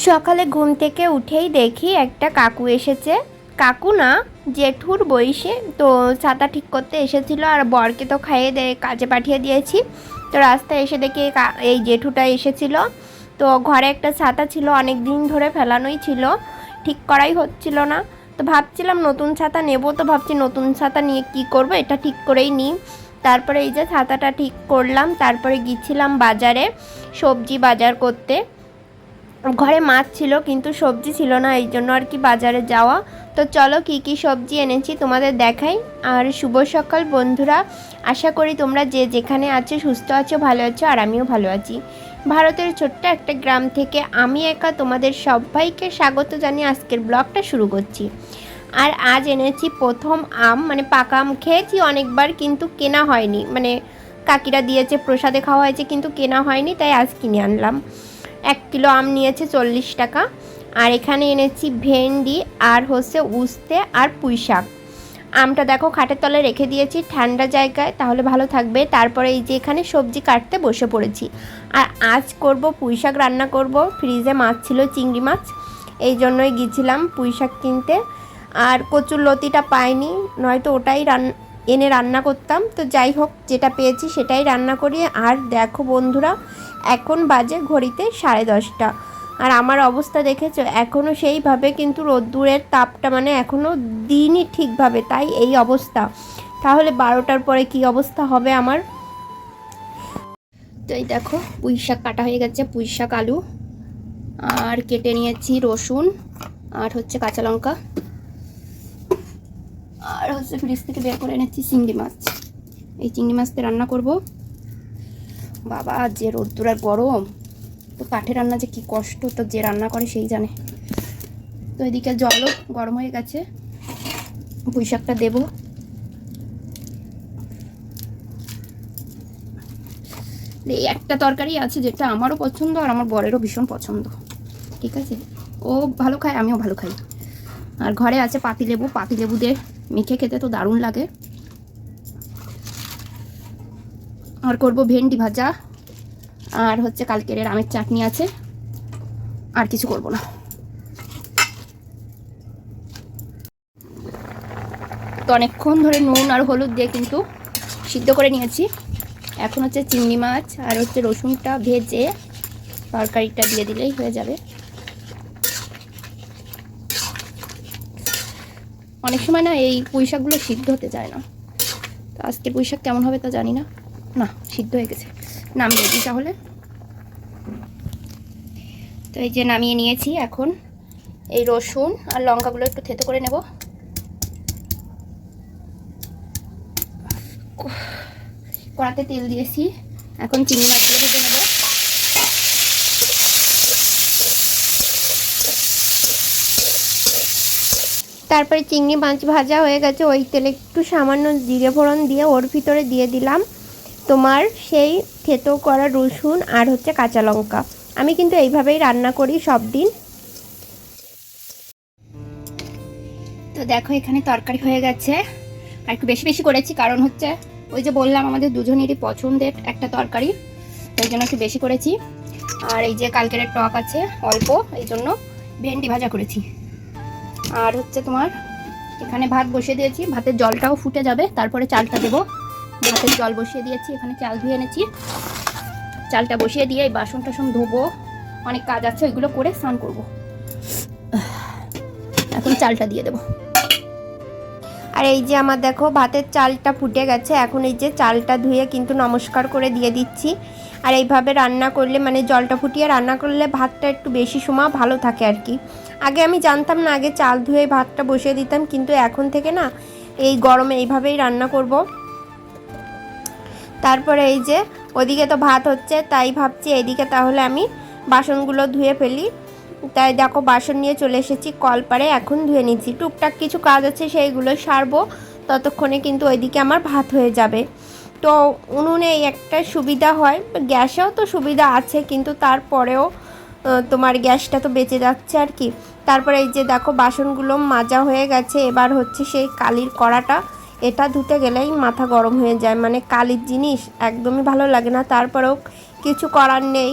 সকালে ঘুম থেকে উঠেই দেখি একটা কাকু এসেছে। কাকু না, জেঠুর বয়সে। তো ছাতা ঠিক করতে এসেছিল, আর বরকে তো খাইয়ে কাজে পাঠিয়ে দিয়েছি। তো রাস্তায় এসে দেখি এই জেঠুটা এসেছিল। তো ঘরে একটা ছাতা ছিল, অনেক দিন ধরে ফেলানোই ছিল, ঠিক করাই হচ্ছিল না। তো ভাবছিলাম নতুন ছাতা নেব, তো ভাবছি নতুন ছাতা নিয়ে কি করব, এটা ঠিক করেই নিই। তারপরে এই যে ছাতাটা ঠিক করলাম, তারপরে গিয়েছিলাম বাজারে সবজি বাজার করতে। ঘরে মাছ ছিল কিন্তু সবজি ছিল না, এই জন্য আর কি বাজারে যাওয়া। তো চলো কি কি সবজি এনেছি তোমাদের দেখাই। আর শুভ সকাল বন্ধুরা, আশা করি তোমরা যে যেখানে আছো সুস্থ আছো, ভালো আছো, আর আমিও ভালো আছি। ভারতের ছোট্ট একটা গ্রাম থেকে আমি একা তোমাদের সবাইকে স্বাগত জানিয়ে আজকের ব্লগটা শুরু করছি। আর আজ এনেছি প্রথম আম, মানে পাকা আম খেয়েছি অনেকবার কিন্তু কেনা হয়নি, মানে কাকিরা দিয়েছে প্রসাদে খাওয়া হয়েছে কিন্তু কেনা হয়নি, তাই আজ কিনে আনলাম। 1 কিলো আম নিয়েছে 40 টাকা। আর এখানে এনেছি ভেন্ডি, আর হচ্ছে উস্তে, আর পুঁই শাক। আমটা দেখো খাটের তলে রেখে দিয়েছি ঠান্ডা জায়গায়, তাহলে ভালো থাকবে। তারপরে এই যে এখানে সবজি কাটতে বসে পড়েছি। আর আজ করব পুঁই শাক রান্না করব। ফ্রিজে মাছ ছিল, চিংড়ি মাছ, এই জন্যই গিয়েছিলাম পুঁই শাক কিনতে। আর কচুর লতিটা পাইনি, নয়তো ওটাই এনে রান্না করতাম। তো যাই হোক, যেটা পেয়েছি সেটাই রান্না করি। আর দেখো বন্ধুরা, এখন বাজে ঘড়িতে 10:30। আর আমার অবস্থা দেখেছো, এখনও সেইভাবে কিন্তু রোদ্দুরের তাপটা, মানে এখনও দিনই ঠিকভাবে, তাই এই অবস্থা। তাহলে 12টার পরে কি অবস্থা হবে আমার। তো এই দেখো পুঁই শাক কাটা হয়ে গেছে, পুঁই শাক আলু, আর কেটে নিয়েছি রসুন, আর হচ্ছে কাঁচা লঙ্কা, আর হচ্ছে ফ্রিজ থেকে বের করে এনেছি চিংড়ি মাছ। এই চিংড়ি মাছতে রান্না করব। বাবা যে রোদ্দুর আর গরম, তো কাঠে রান্না যে কি কষ্ট, তো যে রান্না করে সেই জানে। তো এদিকে জলও গরম হয়ে গেছে, পুঁই শাকটা দেবো। এই একটা তরকারি আছে যেটা আমারও পছন্দ, আর আমার বরেরও ভীষণ পছন্দ, ঠিক আছে। ও ভালো খায়, আমিও ভালো খাই। আর ঘরে আছে পাতিলেবু, পাতিলেবু দিয়ে মেখে খেতে তো দারুণ লাগে। আর করব ভেন্ডি ভাজা, আর হচ্ছে কালকের আমের চাটনি আছে, আর কিছু করব না। তো অনেকক্ষণ ধরে নুন আর হলুদ দিয়ে কিন্তু সিদ্ধ করে নিয়েছি। এখন হচ্ছে চিংড়ি মাছ আর হচ্ছে রসুনটা ভেজে তরকারিটা দিয়ে দিলেই হয়ে যাবে। অনেক সময় না এই পুঁই শাকগুলো সিদ্ধ হতে যায় না, তো আজকের পুঁই শাক কেমন হবে তা জানি না। না, সিদ্ধ হয়ে গেছে, নামিয়ে দিই তাহলে। তো এই যে নামিয়ে নিয়েছি। এখন এই রসুন আর লঙ্কাগুলো একটু থেতো করে নেব। কড়াতে তেল দিয়েছি, এখন চিংড়ি মাছগুলো ভেজে নেব। তারপরে চিংড়ি মাছ ভাজা হয়ে গেছে, ওই তেলে একটু সামান্য জিরে ফোড়ন দিয়ে ওর ভিতরে দিয়ে দিলাম তোমার সেই থেতো করা রসুন আর হচ্ছে কাঁচা লঙ্কা। আমি কিন্তু এইভাবেই রান্না করি সব দিন। তো দেখো এখানে তরকারি হয়ে গেছে, আর একটু বেশি বেশি করেছি, কারণ হচ্ছে ওই যে বললাম আমাদের দুজনেরই পছন্দের একটা তরকারি, তাই জন্য একটু বেশি করেছি। আর এই যে কালকের টক আছে অল্প, এই জন্য ভেন্ডি ভাজা করেছি। আর হচ্ছে তোমার এখানে ভাত বসিয়ে দিয়েছি, ভাতের জলটাও ফুটে যাবে, তারপরে চালটা দেবো। ভাতের জল বসিয়ে দিয়েছি, এখানে চাল ধুয়ে এনেছি। চালটা বসিয়ে দিয়ে এই বাসন টাসন ধোবো, অনেক কাজ আছে, ওইগুলো করে স্নান করবো। এখন চালটা দিয়ে দেবো। আর এই যে আমার দেখো ভাতের চালটা ফুটে গেছে, এখন এই যে চালটা ধুয়ে কিন্তু নমস্কার করে দিয়ে দিচ্ছি। আর এইভাবে রান্না করলে, মানে জলটা ফুটিয়ে রান্না করলে ভাতটা একটু বেশি সময় ভালো থাকে আর কি। আগে আমি জানতাম না, আগে চাল ধুয়ে ভাতটা বসিয়ে দিতাম, কিন্তু এখন থেকে না এই গরমে এইভাবেই রান্না করব। তারপরে এই যে ওদিকে তো ভাত হচ্ছে, তাই ভাবছি এইদিকে তাহলে আমি বাসনগুলো ধুয়ে ফেলি। তাই দেখো বাসন নিয়ে চলে এসেছি কলপারে, এখন ধুয়ে নিচ্ছি। টুকটাক কিছু কাজ আছে সেইগুলো সারবো, ততক্ষণে কিন্তু ওইদিকে আমার ভাত হয়ে যাবে। তো উনুনে একটা সুবিধা হয়, গ্যাসেও তো সুবিধা আছে, কিন্তু তারপরেও তোমার গ্যাসটা তো বেঁচে যাচ্ছে আর কি। তারপরে এই যে দেখো বাসনগুলো মাজা হয়ে গেছে, এবার হচ্ছে সেই কালির কড়াটা, এটা ধুতে গেলেই মাথা গরম হয়ে যায়, মানে কালির জিনিস একদমই ভালো লাগে না। তারপরেও কিছু করার নেই,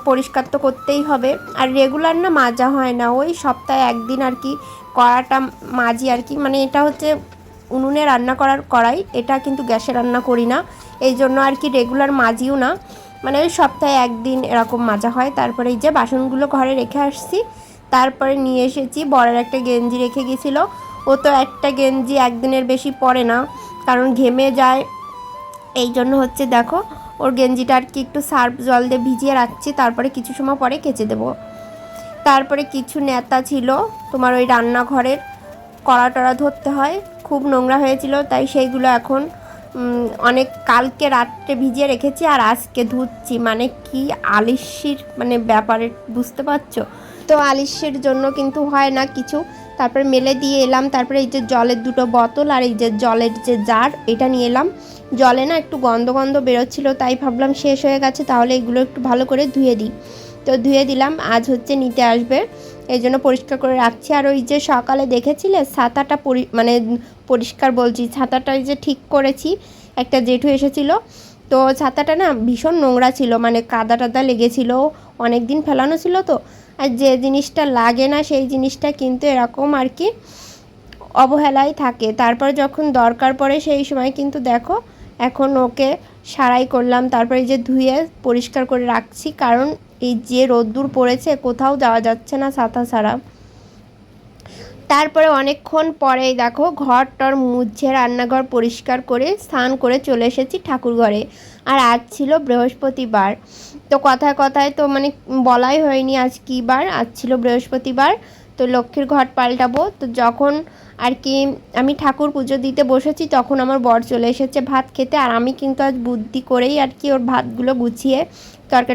পরিষ্কার তো করতেই হবে। আর রেগুলার না মাজা হয় না, ওই সপ্তাহে একদিন আর কি কড়াটা মাজি আর কি। মানে এটা হচ্ছে উনুনে রান্না করার কড়াই, এটা কিন্তু গ্যাসে রান্না করি না, এই জন্য আর কি রেগুলার মাজিও না, মানে ওই সপ্তাহে একদিন এরকম মাজা হয়। তারপরে এই যে বাসনগুলো ঘরে রেখে আসছি। তারপরে নিয়ে এসেছি বরের একটা গেঞ্জি রেখে গেছিলো, ও তো একটা গেঞ্জি একদিনের বেশি পরে না, কারণ ঘেমে যায়, এই জন্য হচ্ছে দেখো ওর গেঞ্জিটা আর কি একটু সার্ফ জল দিয়ে ভিজিয়ে রাখছি, তারপরে কিছু সময় পরে কেচে দেবো। তারপরে কিছু নেতা ছিল তোমার ওই রান্নাঘরের, কড়া টড়া ধরতে হয়, খুব নোংরা হয়েছিল, তাই সেইগুলো এখন অনেক কালকে রাত্রে ভিজিয়ে রেখেছি আর আজকে ধুচ্ছি। মানে কি আলিস্যির মানে ব্যাপারে বুঝতে পারছো তো, আলিস্যির জন্য কিন্তু হয় না কিছু। তারপরে মেলে দিয়ে এলাম। তারপরে এই যে জলের দুটো বোতল আর এই যে জলের যে জার, এটা নিয়ে এলাম। জলে না একটু গন্ধ গন্ধ বেরোচ্ছিলো, তাই ভাবলাম শেষ হয়ে গেছে, তাহলে এগুলো একটু ভালো করে ধুয়ে দিই। তো ধুয়ে দিলাম, আজ হচ্ছে নিতে আসবে, এই জন্য পরিষ্কার করে রাখছি। আর ওই যে সকালে দেখেছিলে ছাতাটা মানে পরিষ্কার বলছি, ছাতাটা যে ঠিক করেছি, একটা জেঠু এসেছিল, তো ছাতাটা না ভীষণ নোংরা ছিল, মানে কাদা টাদা লেগেছিল, অনেক দিন ফেলানো ছিল তো। আর যে জিনিসটা লাগে না সেই জিনিসটা কিন্তু এরকম আর কি অবহেলায় থাকে, তারপর যখন দরকার পড়ে সেই সময় কিন্তু দেখো এখন ওকে সারাই করলাম। তারপরে যে ধুয়ে পরিষ্কার করে রাখছি, কারণ এই যে রোদ্দুর পড়েছে কোথাও যাওয়া যাচ্ছে না ছাতা ছাড়া। তারপরে অনেকক্ষণ পরেই দেখো ঘর টর মুছে রান্নাঘর পরিষ্কার করে স্নান করে চলে এসেছি ঠাকুর ঘরে। আর আজ ছিল বৃহস্পতিবার, তো কথায় কথায় তো মানে বলাই হয়নি আজ কী বার, আজ ছিল বৃহস্পতিবার। তো লক্ষ্মীর ঘট পাল্টাবো, তো যখন আর কি আমি ঠাকুর পুজো দিতে বসেছি তখন আমার বর চলে এসেছে ভাত খেতে। আর আমি কিন্তু আজ বুদ্ধি করেই আর কি ওর ভাতগুলো গুছিয়ে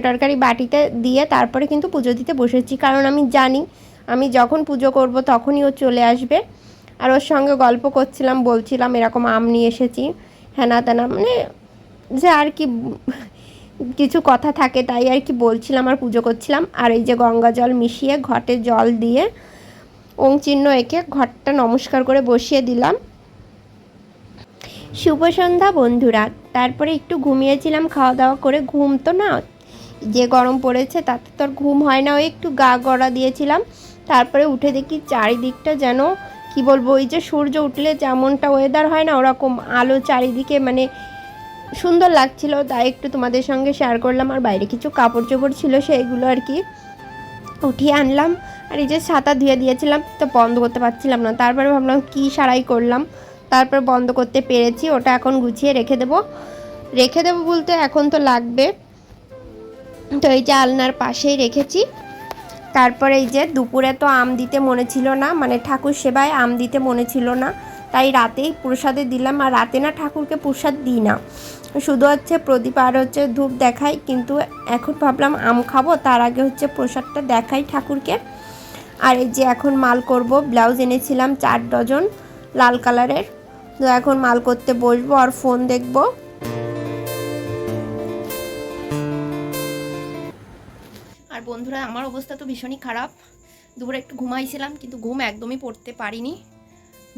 তরকারি বাটিতে দিয়ে তারপরে কিন্তু পুজো দিতে বসেছি, কারণ আমি জানি আমি যখন পুজো করব তখনই ও চলে আসবে। আর ওর সঙ্গে গল্প করছিলাম, বলছিলাম এরকম আম নিয়ে এসেছি হ্যানা তেনা, মানে যে আর কি কিছু কথা থাকে তাই আর কি বলছিলাম আর পুজো করছিলাম। আর এই যে গঙ্গা জল মিশিয়ে ঘটে জল দিয়ে ওং চিহ্ন এঁকে ঘরটা নমস্কার করে বসিয়ে দিলাম। শুভ সন্ধ্যা বন্ধুরা। তারপরে একটু ঘুমিয়েছিলাম, খাওয়া দাওয়া করে, ঘুম তো না, যে গরম পড়েছে তাতে তো আর ঘুম হয় না, ওই একটু গা গড়া দিয়েছিলাম। তারপরে উঠে দেখি চারিদিকটা যেন কি বলবো, ওই যে সূর্য উঠলে যেমনটা ওয়েদার হয় না ওরকম আলো চারিদিকে, মানে সুন্দর লাগছিল, তাই একটু তোমাদের সঙ্গে শেয়ার করলাম। আর বাইরে কিছু কাপড় চোপড় ছিল সেইগুলো আর কি উঠিয়ে আনলাম। আর এই যে ছাতা ধুয়ে দিয়েছিলাম তো বন্ধ করতে পারছিলাম না, তারপরে ভাবলাম কি সারাই করলাম, তারপর বন্ধ করতে পেরেছি। ওটা এখন গুছিয়ে রেখে দেবো বলতে এখন তো লাগবে, তো এই যে আলনার পাশেই রেখেছি। তারপরে এই যে দুপুরে তো আম দিতে মনে ছিল না, মানে ঠাকুর সেবায় আম দিতে মনে ছিল না, তাই রাতেই প্রসাদে দিলাম। আর রাতে না ঠাকুরকে প্রসাদ দিই না, শুধু হচ্ছে প্রদীপ আর হচ্ছে ধূপ দেখাই, কিন্তু এখন ভাবলাম আম খাবো, তার আগে হচ্ছে প্রসাদটা দেখাই ঠাকুরকে। আর এই যে এখন মাল করব, ব্লাউজ এনেছিলাম 4 ডজন লাল কালারের, তো এখন মাল করতে বসবো আর ফোন দেখবো। আর বন্ধুরা আমার অবস্থা তো ভীষণই খারাপ, দুপুরে একটু ঘুমাইছিলাম কিন্তু ঘুম একদমই পড়তে পারিনি,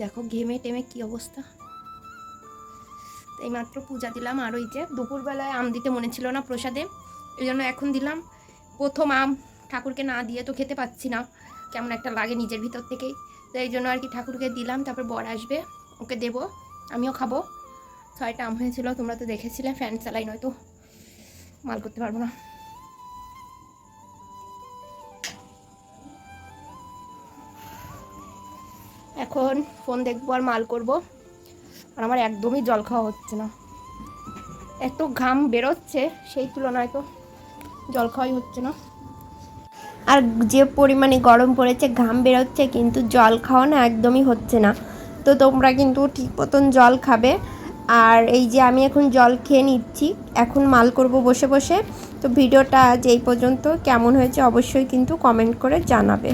দেখো ঘেমে টেমে কি অবস্থা। এইমাত্র পূজা দিলাম, আর ওই যে দুপুরবেলায় আম দিতে মনে ছিল না প্রসাদে, এই জন্য এখন দিলাম। প্রথম আম ঠাকুরকে না দিয়ে তো খেতে পাচ্ছি না, কেমন একটা লাগে নিজের ভিতর থেকেই, তো এই জন্য আর কি ঠাকুরকে দিলাম। তারপর বর আসবে, ওকে দেব, আমিও খাবো। 6টা আম হয়েছিল, তোমরা তো দেখেছিলে, ফ্যান চালাই নয়তো মাল করতে পারবো না। এখন ফোন দেখবো আর মাল করব। আর আমার একদমই জল খাওয়া হচ্ছে না, এত ঘাম বেরোচ্ছে সেই তুলনায় তো জল খাওয়াই হচ্ছে না। আর যে পরিমাণে গরম পড়েছে ঘাম বেরোচ্ছে, কিন্তু জল খাওয়া না একদমই হচ্ছে না। তো তোমরা কিন্তু ঠিক মতন জল খাবে। আর এই যে আমি এখন জল খেয়ে নিচ্ছি, এখন মাল করব বসে বসে। তো ভিডিওটা আজ এই পর্যন্ত, কেমন হয়েছে অবশ্যই কিন্তু কমেন্ট করে জানাবে।